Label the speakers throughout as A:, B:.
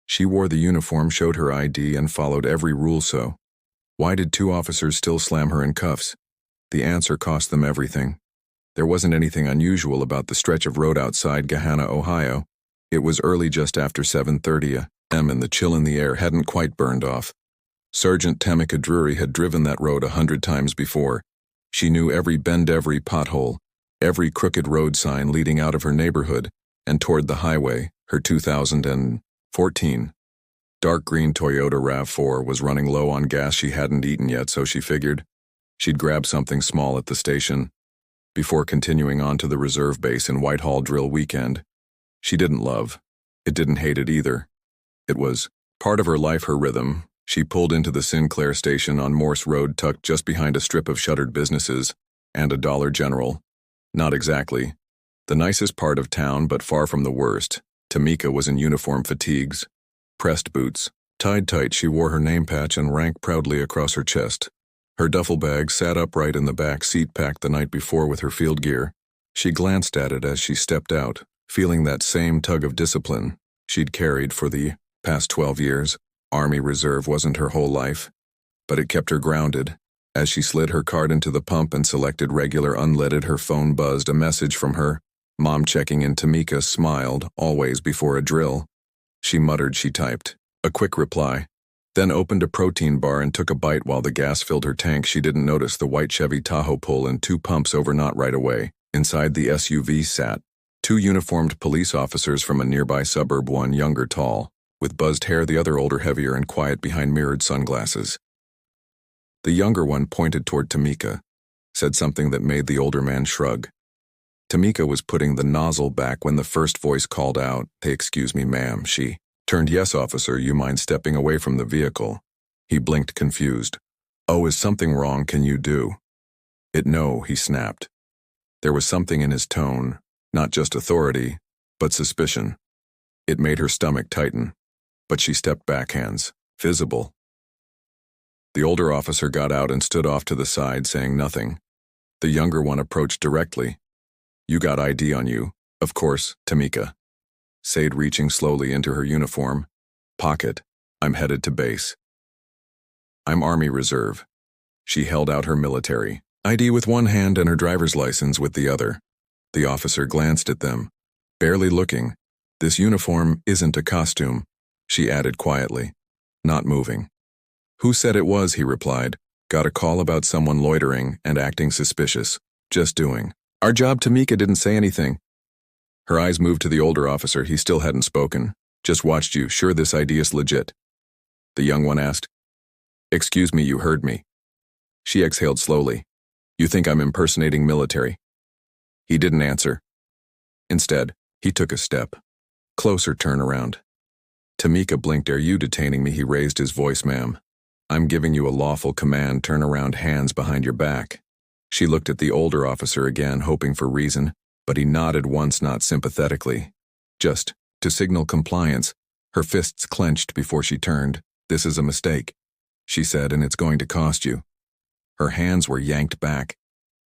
A: She wore the uniform, showed her ID, and followed every rule. So why did two officers still slam her in cuffs? The answer cost them everything. There wasn't anything unusual about the stretch of road outside Gahanna, Ohio. It was early, just after 7:30 a.m., and the chill in the air hadn't quite burned off. Sergeant Tamika Drury had driven that road 100 times before. She knew every bend, every pothole, every crooked road sign leading out of her neighborhood and toward the highway. Her 2014 dark green Toyota RAV4 was running low on gas. She hadn't eaten yet, so she figured she'd grab something small at the station before continuing on to the reserve base in Whitehall drill weekend. She didn't love it, didn't hate it either. It was part of her life, her rhythm. She pulled into the Sinclair station on Morse Road, tucked just behind a strip of shuttered businesses and a Dollar General. Not exactly the nicest part of town, but far from the worst. Tamika was in uniform fatigues, pressed boots, tied tight. She wore her name patch and rank proudly across her chest. Her duffel bag sat upright in the back seat, packed the night before with her field gear. She glanced at it as she stepped out, feeling that same tug of discipline she'd carried for the past 12 years. Army Reserve wasn't her whole life, but it kept her grounded. As she slid her card into the pump and selected regular unleaded, her phone buzzed. A message from her mom checking in. Tamika smiled, always before a drill. She muttered. She typed a quick reply, then opened a protein bar and took a bite while the gas filled her tank. She didn't notice the white Chevy Tahoe pull in 2 pumps over not right away. Inside the SUV sat 2 uniformed police officers from a nearby suburb, one younger, tall, with buzzed hair, the other older, heavier, and quiet behind mirrored sunglasses. The younger one pointed toward Tamika, said something that made the older man shrug. Tamika was putting the nozzle back when the first voice called out, "Hey, excuse me, ma'am." She turned. "Yes, officer, you mind stepping away from the vehicle?" He blinked, confused. "Oh, is something wrong? Can you do it?" "No," he snapped. There was something in his tone, not just authority, but suspicion. It made her stomach tighten, but she stepped back, hands visible. The older officer got out and stood off to the side, saying nothing. The younger one approached directly. "You got ID on you?" "Of course," Tamika said, reaching slowly into her uniform pocket. "I'm headed to base. I'm Army Reserve." She held out her military ID with one hand and her driver's license with the other. The officer glanced at them, barely looking. "This uniform isn't a costume," she added quietly, not moving. "Who said it was?" he replied. "Got a call about someone loitering and acting suspicious. Just doing our job." Tamika didn't say anything. Her eyes moved to the older officer. He still hadn't spoken. "Just watched you. Sure this ID is legit?" The young one asked. "Excuse me, you heard me." She exhaled slowly. "You think I'm impersonating military?" He didn't answer. Instead, he took a step closer. "Turn around." Tamika blinked. "Are you detaining me?" He raised his voice. "Ma'am, I'm giving you a lawful command. Turn around, hands behind your back." She looked at the older officer again, hoping for reason, but he nodded once, not sympathetically, just to signal compliance. Her fists clenched before she turned. "This is a mistake," she said, "and it's going to cost you." Her hands were yanked back.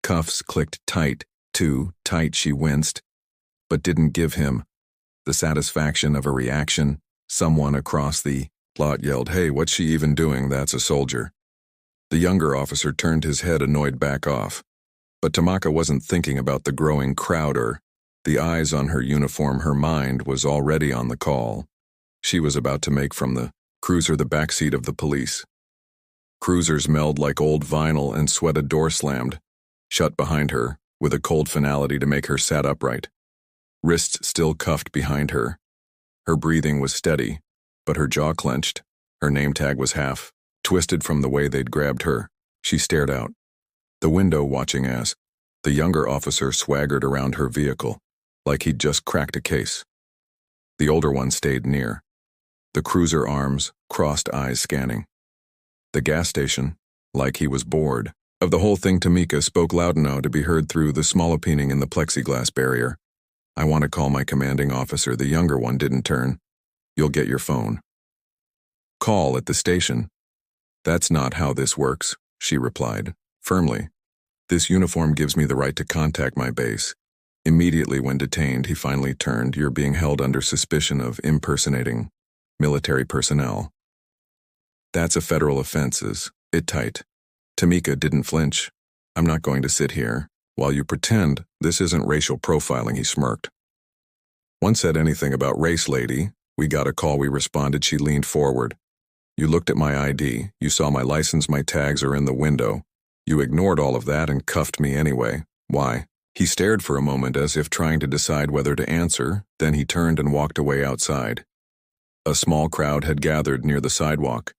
A: Cuffs clicked tight, too tight. She winced, but didn't give him the satisfaction of a reaction. Someone across the lot yelled, "Hey, what's she even doing? That's a soldier." The younger officer turned his head, annoyed, back off. But Tamika wasn't thinking about the growing crowd or the eyes on her uniform. Her mind was already on the call she was about to make from the cruiser, the backseat of the police cruiser smelled like old vinyl and sweat. A door slammed shut behind her with a cold finality to make her sat upright, wrists still cuffed behind her. Her breathing was steady, but her jaw clenched. Her name tag was half twisted from the way they'd grabbed her. She stared out the window, watching as the younger officer swaggered around her vehicle like he'd just cracked a case. The older one stayed near, the cruiser arms crossed, eyes scanning the gas station like he was bored of the whole thing. Tamika spoke loud enough to be heard through the small opening in the plexiglass barrier. "I want to call my commanding officer." The younger one didn't turn. "You'll get your phone call at the station." "That's not how this works," she replied firmly. "This uniform gives me the right to contact my base immediately when detained." He finally turned. "You're being held under suspicion of impersonating military personnel. That's a federal offense, it tight. Tamika didn't flinch. I'm not going to sit here while you pretend this isn't racial profiling, he smirked. One said anything about race, lady. We got a call, we responded. She leaned forward. You looked at my ID. You saw my license, my tags are in the window. You ignored all of that and cuffed me anyway. Why? He stared for a moment as if trying to decide whether to answer, then he turned and walked away outside. A small crowd had gathered near the sidewalk.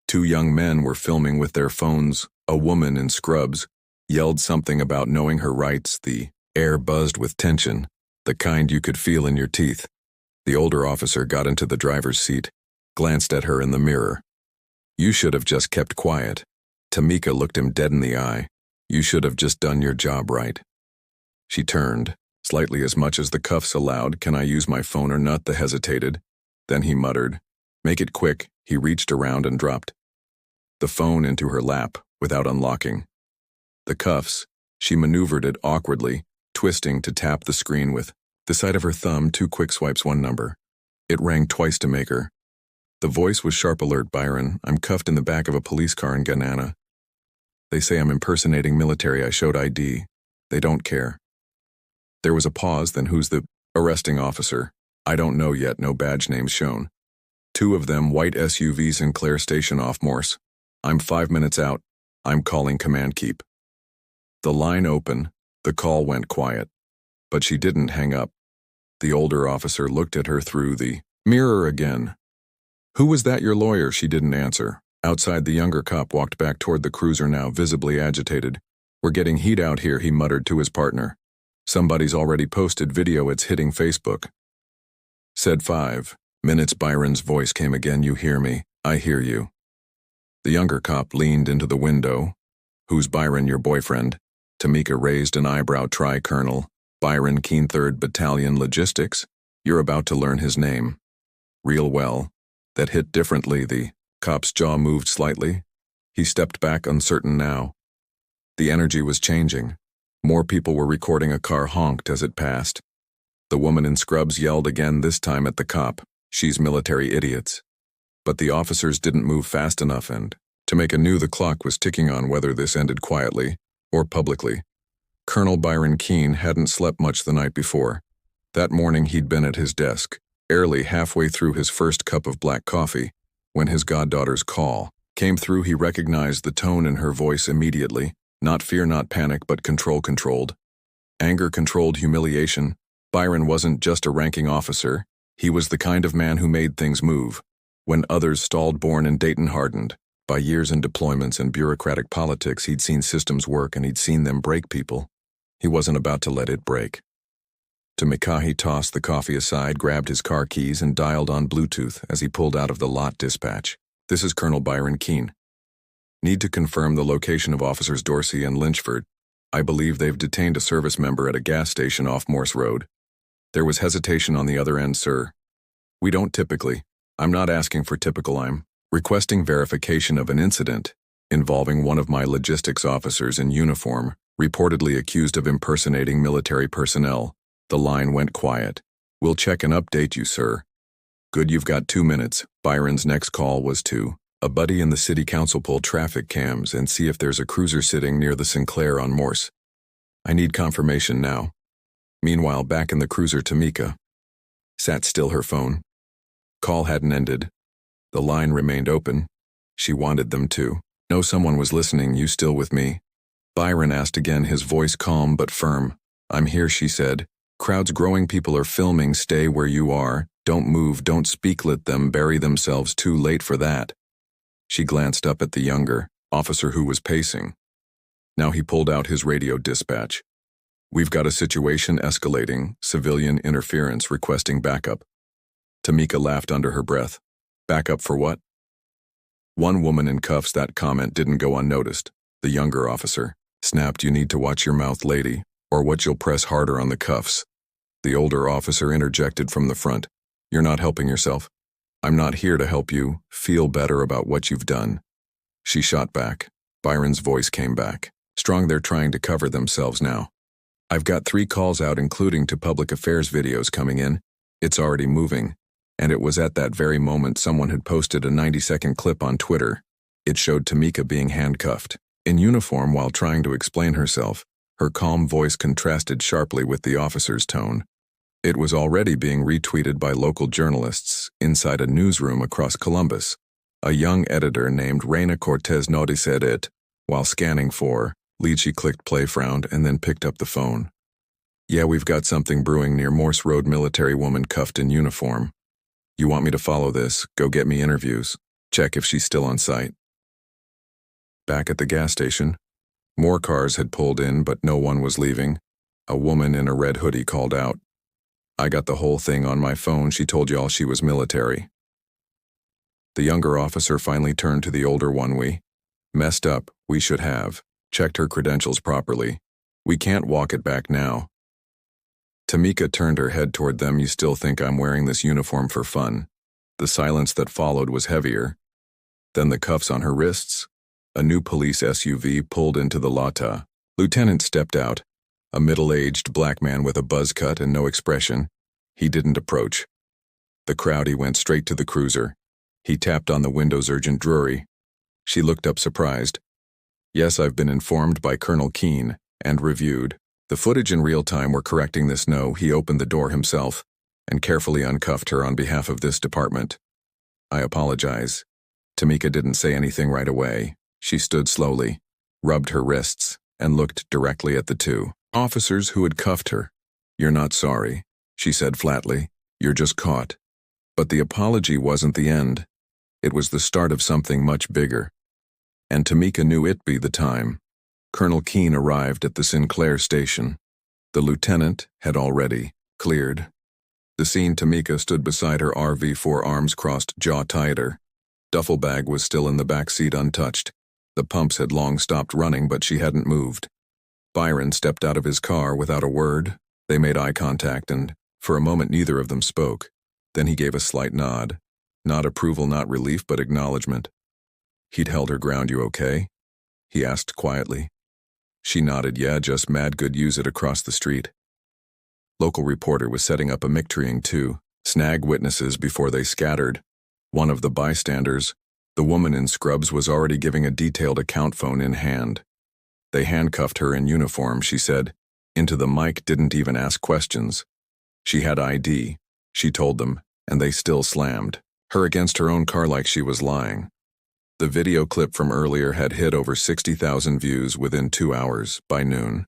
A: Two young men were filming with their phones. A woman in scrubs yelled something about knowing her rights. The air buzzed with tension, the kind you could feel in your teeth. The older officer got into the driver's seat, glanced at her in the mirror. You should have just kept quiet. Tamika looked him dead in the eye. You should have just done your job right. She turned, slightly as much as the cuffs allowed. Can I use my phone or not? They hesitated. Then he muttered. Make it quick. He reached around and dropped the phone into her lap without unlocking. The cuffs, she maneuvered it awkwardly, twisting to tap the screen with the side of her thumb. 2 quick swipes, 1 number. It rang twice to make her. The voice was sharp. Alert, Byron. I'm cuffed in the back of a police car in Guyana. They say I'm impersonating military. I showed ID. They don't care. There was a pause, then who's the arresting officer? I don't know yet, no badge names shown. 2 of them white SUVs in Clare Station off Morse. I'm 5 minutes out. I'm calling command. Keep the line open. The call went quiet. But she didn't hang up. The older officer looked at her through the mirror again. Who was that, your lawyer? She didn't answer. Outside, the younger cop walked back toward the cruiser, now visibly agitated. We're getting heat out here, he muttered to his partner. Somebody's already posted video, it's hitting Facebook. Said 5 minutes, Byron's voice came again. You hear me? I hear you. The younger cop leaned into the window. Who's Byron, your boyfriend? Tamika raised an eyebrow. Try Colonel Byron Keene, 3rd Battalion Logistics. You're about to learn his name. Real well. That hit differently. The cop's jaw moved slightly. He stepped back, uncertain now. The energy was changing. More people were recording. A car honked as it passed. The woman in scrubs yelled again, this time at the cop. She's military, idiots. But the officers didn't move fast enough, and Tamika knew the clock was ticking on whether this ended quietly or publicly. Colonel Byron Keene hadn't slept much the night before. That morning he'd been at his desk, barely halfway through his first cup of black coffee, when his goddaughter's call came through. He recognized the tone in her voice immediately. Not fear, not panic, but controlled. Anger, controlled humiliation. Byron wasn't just a ranking officer. He was the kind of man who made things move. When others stalled, born in Dayton, hardened by years in deployments and bureaucratic politics, he'd seen systems work and he'd seen them break people. He wasn't about to let it break. Tamika, he tossed the coffee aside, grabbed his car keys, and dialed on Bluetooth as he pulled out of the lot. Dispatch. This is Colonel Byron Keene. Need to confirm the location of Officers Dorsey and Lynchford. I believe they've detained a service member at a gas station off Morse Road. There was hesitation on the other end, sir. We don't typically. I'm not asking for typical. I'm requesting verification of an incident involving one of my logistics officers in uniform, reportedly accused of impersonating military personnel. The line went quiet. We'll check and update you, sir. Good, you've got 2 minutes. Byron's next call was to a buddy in the city council. Pull traffic cams and see if there's a cruiser sitting near the Sinclair on Morse. I need confirmation now. Meanwhile, back in the cruiser, Tamika sat still, her phone. Call hadn't ended. The line remained open. She wanted them to know someone was listening. You still with me? Byron asked again, his voice calm but firm. I'm here, she said. Crowds growing, people are filming. Stay where you are. Don't move, don't speak, let them bury themselves. Too late for that. She glanced up at the younger officer who was pacing. Now he pulled out his radio. Dispatch. We've got a situation escalating, civilian interference, requesting backup. Tamika laughed under her breath. Backup for what? One woman in cuffs. That comment didn't go unnoticed. The younger officer snapped, you need to watch your mouth, lady, or what, you'll press harder on the cuffs. The older officer interjected from the front. You're not helping yourself. I'm not here to help you feel better about what you've done. She shot back. Byron's voice came back. Strong, they're trying to cover themselves now. I've got 3 calls out, including to public affairs videos coming in. It's already moving. And it was at that very moment someone had posted a 90-second clip on Twitter. It showed Tamika being handcuffed, in uniform while trying to explain herself. Her calm voice contrasted sharply with the officer's tone. It was already being retweeted by local journalists inside a newsroom across Columbus. A young editor named Reina Cortez noticed it. While scanning for lead, she clicked play, frowned, and then picked up the phone. "Yeah, we've got something brewing near Morse Road. Military woman cuffed in uniform. You want me to follow this? Go get me interviews. Check if she's still on site." Back at the gas station, more cars had pulled in, but no one was leaving. A woman in a red hoodie called out. "I got the whole thing on my phone. She told y'all she was military." The younger officer finally turned to the older one. "We messed up. We should have checked her credentials properly. We can't walk it back now." Tamika turned her head toward them. "You still think I'm wearing this uniform for fun?" The silence that followed was heavier than the cuffs on her wrists. A new police SUV pulled into the lot. Lieutenant stepped out, a middle-aged black man with a buzz cut and no expression. He didn't approach the crowd. He went straight to the cruiser. He tapped on the windows. "Urgent Drury." She looked up surprised. "Yes, I've been informed by Colonel Keene and reviewed the footage in real time. We're correcting this." "No." He opened the door himself and carefully uncuffed her on behalf of this department. "I apologize." Tamika didn't say anything right away. She stood slowly, rubbed her wrists, and looked directly at the two officers who had cuffed her. "You're not sorry," she said flatly. "You're just caught." But the apology wasn't the end. It was the start of something much bigger. And Tamika knew it'd be the time. Colonel Keene arrived at the Sinclair station. The lieutenant had already cleared the scene. Tamika stood beside her RV, arms crossed, jaw tighter. Duffel bag was still in the back seat untouched. The pumps had long stopped running, but she hadn't moved. Byron stepped out of his car without a word. They made eye contact, and for a moment neither of them spoke. Then he gave a slight nod. Not approval, not relief, but acknowledgement. He'd held her ground. "You okay?" he asked quietly. She nodded. "Yeah, just mad good. Use it." Across the street, local reporter was setting up a mictreing to snag witnesses before they scattered. One of the bystanders, the woman in scrubs, was already giving a detailed account, phone in hand. "They handcuffed her in uniform," she said. Into the mic, didn't even ask questions. She had ID, she told them, and they still slammed her against her own car like she was lying. The video clip from earlier had hit over 60,000 views within 2 hours. By noon,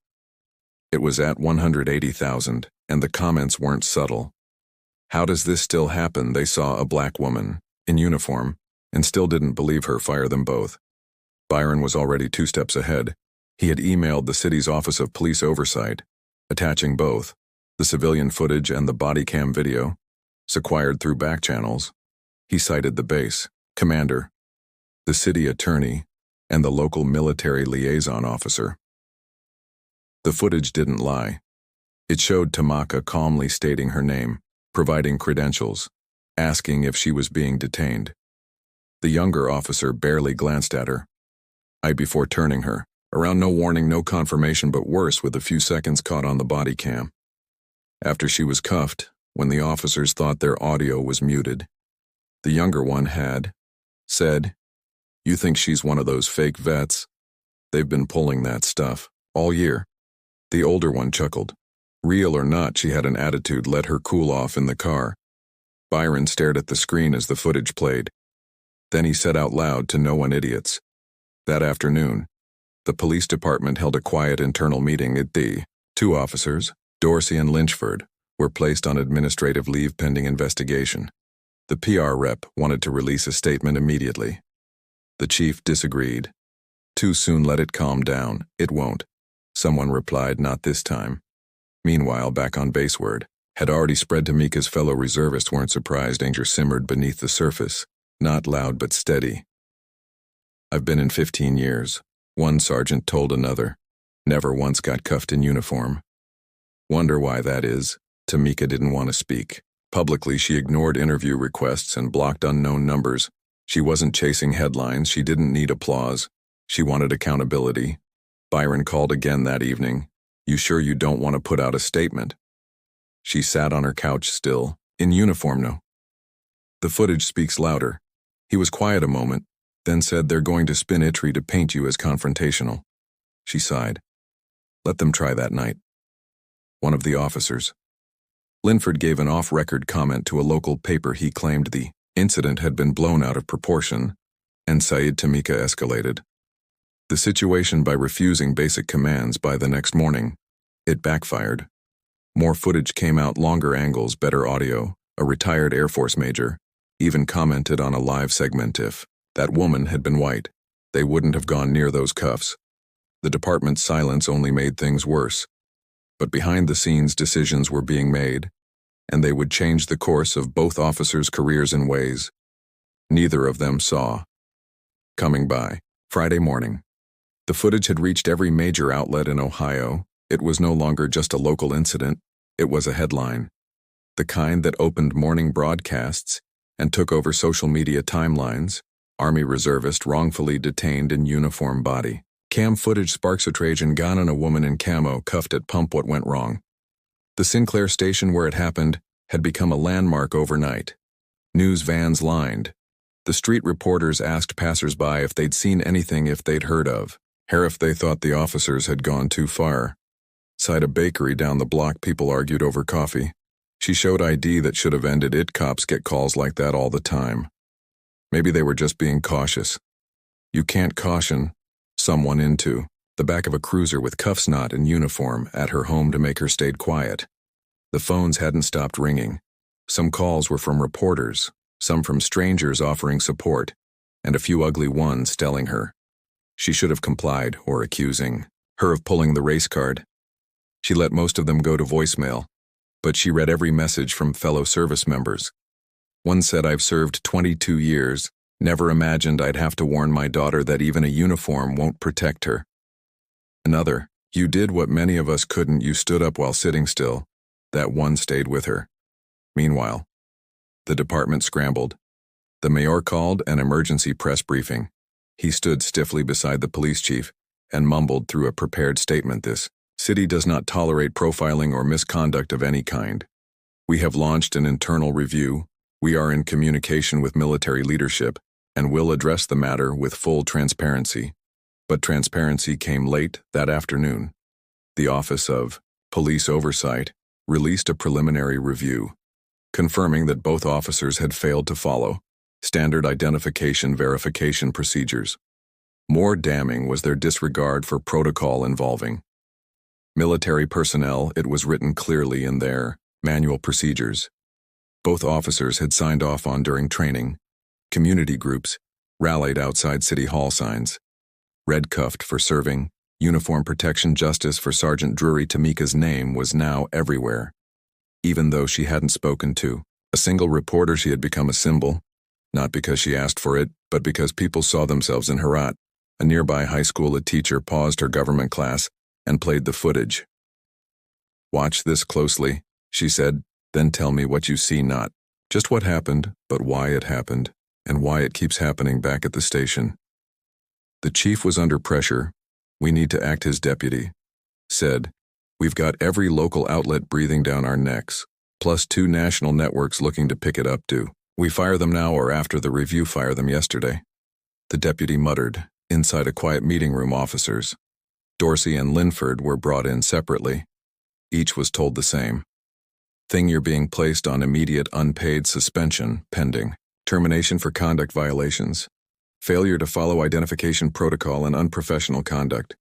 A: it was at 180,000, and the comments weren't subtle. "How does this still happen?" They saw a black woman in uniform and still didn't believe her. "Fire them both." Byron was already 2 steps ahead. He had emailed the city's Office of Police Oversight, attaching both the civilian footage and the body cam video, acquired through back channels. He cited the base commander, the city attorney, and the local military liaison officer. The footage didn't lie. It showed Tamika calmly stating her name, providing credentials, asking if she was being detained. The younger officer barely glanced at her. Before turning her around. No warning, no confirmation, but worse, with a few seconds caught on the body cam. After she was cuffed, when the officers thought their audio was muted, the younger one had said, "You think she's one of those fake vets? They've been pulling that stuff all year." The older one chuckled. Real or not, she had an attitude. Let her cool off in the car. Byron stared at the screen as the footage played. Then he said out loud, "To no one, idiots." That afternoon, the police department held a quiet internal meeting. The 2 officers, Dorsey and Lynchford, were placed on administrative leave pending investigation. The PR rep wanted to release a statement immediately. The chief disagreed. "Too soon, let it calm down." "It won't," someone replied. "Not this time." Meanwhile, back on base, word had already spread. Tamika's fellow reservists weren't surprised. Anger simmered beneath the surface, not loud but steady. "I've been in 15 years, one sergeant told another. Never once got cuffed in uniform. Wonder why that is." Tamika didn't want to speak. Publicly, she ignored interview requests and blocked unknown numbers. She wasn't chasing headlines. She didn't need applause. She wanted accountability. Byron called again that evening. "You sure you don't want to put out a statement?" She sat on her couch still, in uniform. "No." The footage speaks louder. He was quiet a moment, then said they're going to spin Itri to paint you as confrontational. She sighed. Let them try that night. One of the officers. Linford gave an off-record comment to a local paper. He claimed the incident had been blown out of proportion, and Saeed Tamika escalated the situation by refusing basic commands. By the next morning, it backfired. More footage came out, longer angles, better audio. A retired Air Force major even commented on a live segment, if that woman had been white, they wouldn't have gone near those cuffs. The department's silence only made things worse. But behind the scenes, decisions were being made, and they would change the course of both officers' careers in ways neither of them saw coming. By Friday morning, the footage had reached every major outlet in Ohio. It was no longer just a local incident, it was a headline. The kind that opened morning broadcasts and took over social media timelines. Army reservist wrongfully detained in uniform, body cam footage sparks outrage in Ghana. A woman in camo cuffed at pump. What went wrong? The Sinclair station where it happened had become a landmark overnight. News vans lined. The street reporters asked passers-by if they'd seen anything, if they'd heard of her, if they thought the officers had gone too far. Side a bakery down the block, people argued over coffee. She showed ID that should have ended it. Cops get calls like that all the time. Maybe they were just being cautious. You can't caution someone into the back of a cruiser with cuffs, not in uniform, at her home to make her stay quiet. The phones hadn't stopped ringing. Some calls were from reporters, some from strangers offering support, and a few ugly ones telling her she should have complied, or accusing her of pulling the race card. She let most of them go to voicemail, but she read every message from fellow service members. One said, "I've served 22 years, never imagined I'd have to warn my daughter that even a uniform won't protect her." Another, "You did what many of us couldn't, you stood up while sitting still." That one stayed with her. Meanwhile, the department scrambled. The mayor called an emergency press briefing. He stood stiffly beside the police chief and mumbled through a prepared statement, "This city does not tolerate profiling or misconduct of any kind. We have launched an internal review. We are in communication with military leadership and will address the matter with full transparency." But transparency came late that afternoon. The Office of Police Oversight released a preliminary review, confirming that both officers had failed to follow standard identification verification procedures. More damning was their disregard for protocol involving military personnel. It was written clearly in their manual procedures. Both officers had signed off on during training. Community groups rallied outside City Hall, signs red "Cuffed for serving, uniform protection, justice for Sergeant Drury." Tamika's name was now everywhere. Even though she hadn't spoken to a single reporter, she had become a symbol, not because she asked for it, but because people saw themselves in her. At a nearby high school, a teacher paused her government class and played the footage. "Watch this closely," she said, "then tell me what you see, not just what happened, but why it happened, and why it keeps happening back at the station." The chief was under pressure. "We need to act," his deputy said. "We've got every local outlet breathing down our necks, plus 2 national networks looking to pick it up. Do we fire them now or after the review? Fire them yesterday." The deputy muttered. Inside a quiet meeting room, officers Dorsey and Linford were brought in separately. Each was told the same thing: "You're being placed on immediate unpaid suspension pending termination for conduct violations, failure to follow identification protocol, and unprofessional conduct."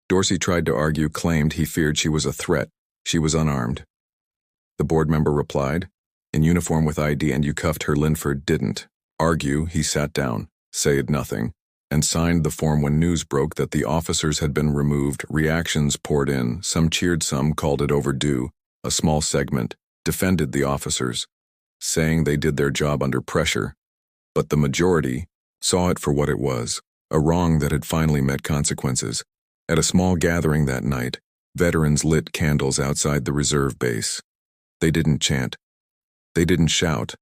A: Dorsey tried to argue, claimed he feared she was a threat. She was unarmed. The board member replied, "In uniform with ID, and you cuffed her." Linford didn't argue. He sat down, said nothing, and signed the form. When news broke that the officers had been removed, reactions poured in. Some cheered, some called it overdue. A small segment defended the officers, saying they did their job under pressure. But the majority saw it for what it was, a wrong that had finally met consequences. At a small gathering that night, veterans lit candles outside the reserve base. They didn't chant. They didn't shout.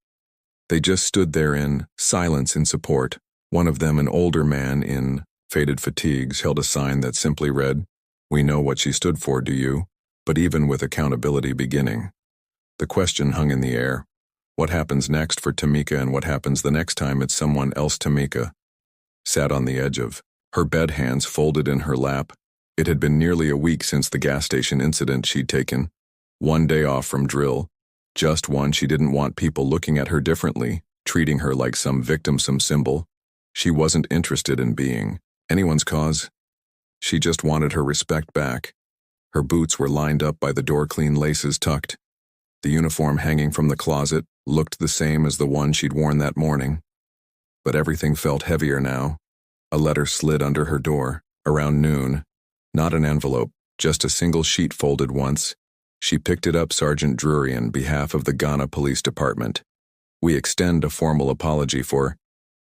A: They just stood there in silence in support. One of them, an older man in faded fatigues, held a sign that simply read, "We know what she stood for, do you?" But even with accountability beginning, the question hung in the air. What happens next for Tamika and what happens the next time it's someone else? Tamika sat on the edge of her bed, hands folded in her lap. It had been nearly a week since the gas station incident she'd taken. One day off from drill. Just one. She didn't want people looking at her differently, treating her like some victim, some symbol. She wasn't interested in being anyone's cause. She just wanted her respect back. Her boots were lined up by the door, clean laces tucked. The uniform hanging from the closet looked the same as the one she'd worn that morning. But everything felt heavier now. A letter slid under her door, around noon. Not an envelope, just a single sheet folded once. She picked it up. Sergeant Drury, on behalf of the Ghana Police Department. We extend a formal apology for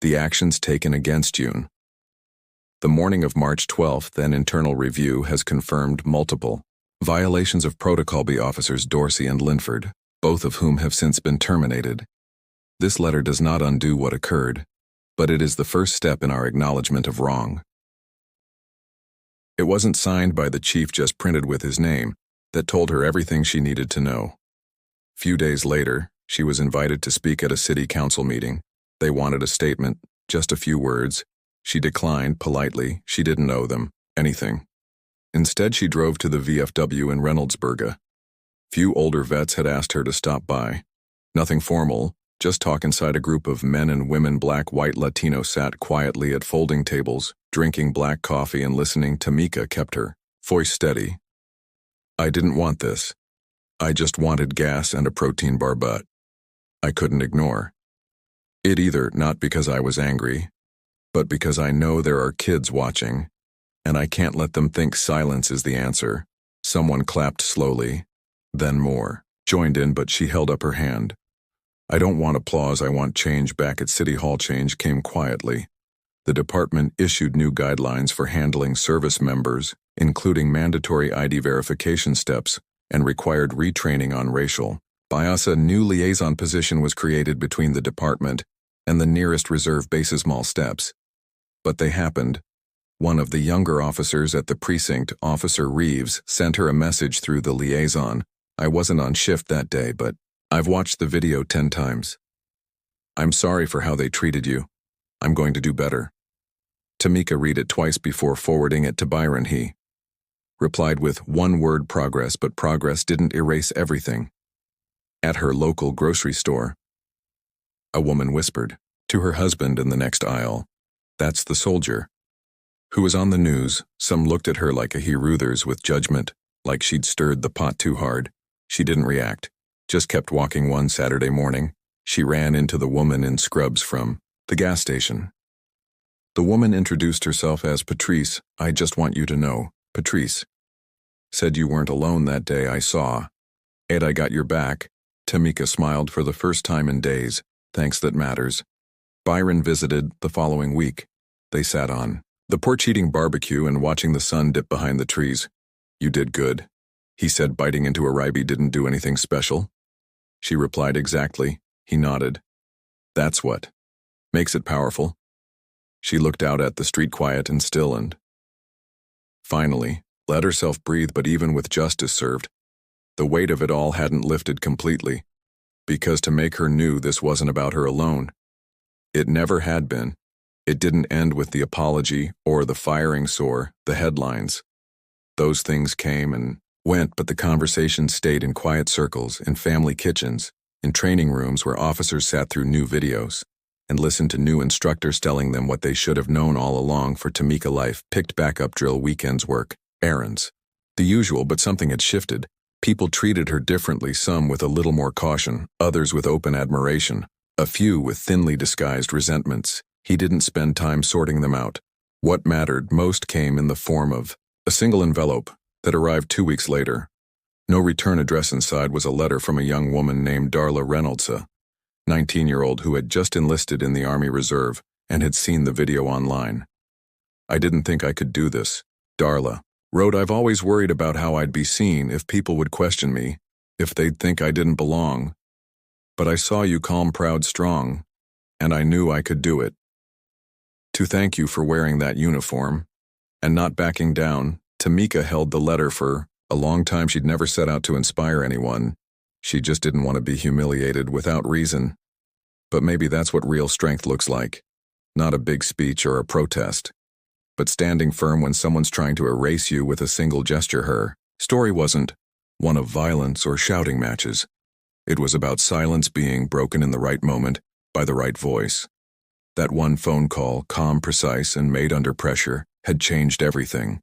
A: the actions taken against you. The morning of March 12th, an internal review has confirmed multiple violations of protocol by officers Dorsey and Linford, both of whom have since been terminated. This letter does not undo what occurred, but it is the first step in our acknowledgement of wrong. It wasn't signed by the chief, just printed with his name, that told her everything she needed to know. Few days later, she was invited to speak at a city council meeting. They wanted a statement, just a few words. She declined politely. She didn't owe them anything. Instead, she drove to the VFW in Reynoldsburg. Few older vets had asked her to stop by. Nothing formal, just talk inside. A group of men and women, black, white, Latino, sat quietly at folding tables, drinking black coffee and listening. Tamika kept her voice steady. I didn't want this. I just wanted gas and a protein bar, but I couldn't ignore it either, not because I was angry, but because I know there are kids watching, and I can't let them think silence is the answer. Someone clapped slowly, then more joined in, but she held up her hand. I don't want applause, I want change. Back at City Hall, change came quietly. The department issued new guidelines for handling service members, including mandatory ID verification steps and required retraining on racial bias. A new liaison position was created between the department and the nearest reserve bases. Small steps, but they happened. One of the younger officers at the precinct, Officer Reeves, sent her a message through the liaison. I wasn't on shift that day, but I've watched the video 10 times. I'm sorry for how they treated you. I'm going to do better. Tamika read it twice before forwarding it to Byron. He replied with one word, progress, but progress didn't erase everything. At her local grocery store, a woman whispered to her husband in the next aisle, "That's the soldier who was on the news." Some looked at her like a hero, others with judgment, like she'd stirred the pot too hard. She didn't react, just kept walking. One Saturday morning, she ran into the woman in scrubs from the gas station. The woman introduced herself as Patrice. I just want you to know, Patrice said you weren't alone that day. I saw, and I got your back. Tamika smiled for the first time in days. Thanks, that matters. Byron visited the following week. They sat on the porch eating barbecue and watching the sun dip behind the trees. You did good, he said, biting into a ribeye. Didn't do anything special. She replied, exactly. He nodded. That's what makes it powerful. She looked out at the street, quiet and still, and finally let herself breathe. But even with justice served, the weight of it all hadn't lifted completely, because Tamika knew this wasn't about her alone. It never had been. It didn't end with the apology or the firing or the headlines. Those things came and went, but the conversation stayed in quiet circles, in family kitchens, in training rooms where officers sat through new videos and listened to new instructors telling them what they should have known all along. For Tamika, life picked back up. Drill, weekends, work, errands. The usual, but something had shifted. People treated her differently, some with a little more caution, others with open admiration, a few with thinly disguised resentments. He didn't spend time sorting them out. What mattered most came in the form of a single envelope that arrived 2 weeks later. No return address. Inside was a letter from a young woman named Darla Reynolds, a 19-year-old who had just enlisted in the Army Reserve and had seen the video online. I didn't think I could do this, Darla wrote. I've always worried about how I'd be seen, if people would question me, if they'd think I didn't belong. But I saw you calm, proud, strong, and I knew I could do it. To thank you for wearing that uniform and not backing down. Tamika held the letter for a long time. She'd never set out to inspire anyone. She just didn't want to be humiliated without reason. But maybe that's what real strength looks like. Not a big speech or a protest, but standing firm when someone's trying to erase you with a single gesture. Her story wasn't one of violence or shouting matches. It was about silence being broken in the right moment by the right voice. That one phone call, calm, precise, and made under pressure, had changed everything.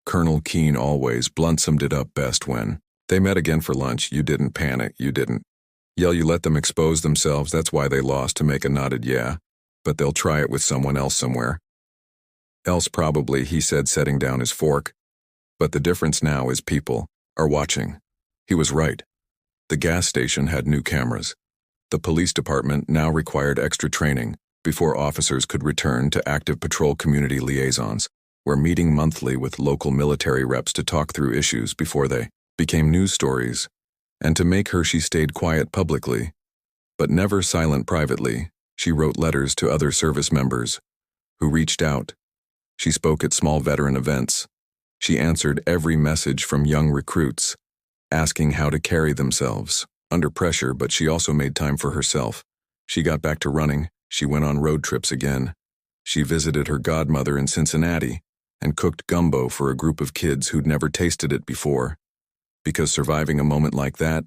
A: Colonel Keene always blunt summed it up best when they met again for lunch. You didn't panic, you didn't yell, you let them expose themselves. That's why they lost. To make a nodded yeah, but they'll try it with someone else somewhere. Else probably, he said, setting down his fork. But the difference now is people are watching. He was right. The gas station had new cameras. The police department now required extra training before officers could return to active patrol. Community liaisons were meeting monthly with local military reps to talk through issues before they became news stories. And to make her, she stayed quiet publicly, but never silent privately. She wrote letters to other service members who reached out. She spoke at small veteran events. She answered every message from young recruits, asking how to carry themselves under pressure, but she also made time for herself. She got back to running. She went on road trips again. She visited her godmother in Cincinnati and cooked gumbo for a group of kids who'd never tasted it before. Because surviving a moment like that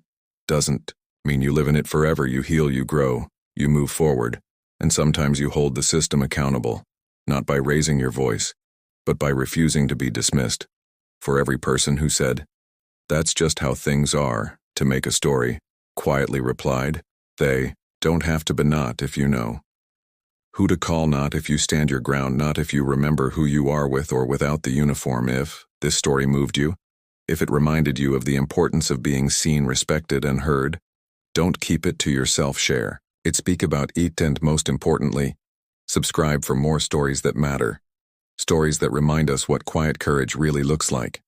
A: doesn't mean you live in it forever. You heal, you grow, you move forward, and sometimes you hold the system accountable, not by raising your voice, but by refusing to be dismissed. For every person who said, "That's just how things are," to make a story, quietly replied, "They don't have to, but not if you know who to call, not if you stand your ground, not if you remember who you are with or without the uniform." If this story moved you, if it reminded you of the importance of being seen, respected, and heard, don't keep it to yourself. Share it, speak about it, and most importantly, subscribe for more stories that matter. Stories that remind us what quiet courage really looks like.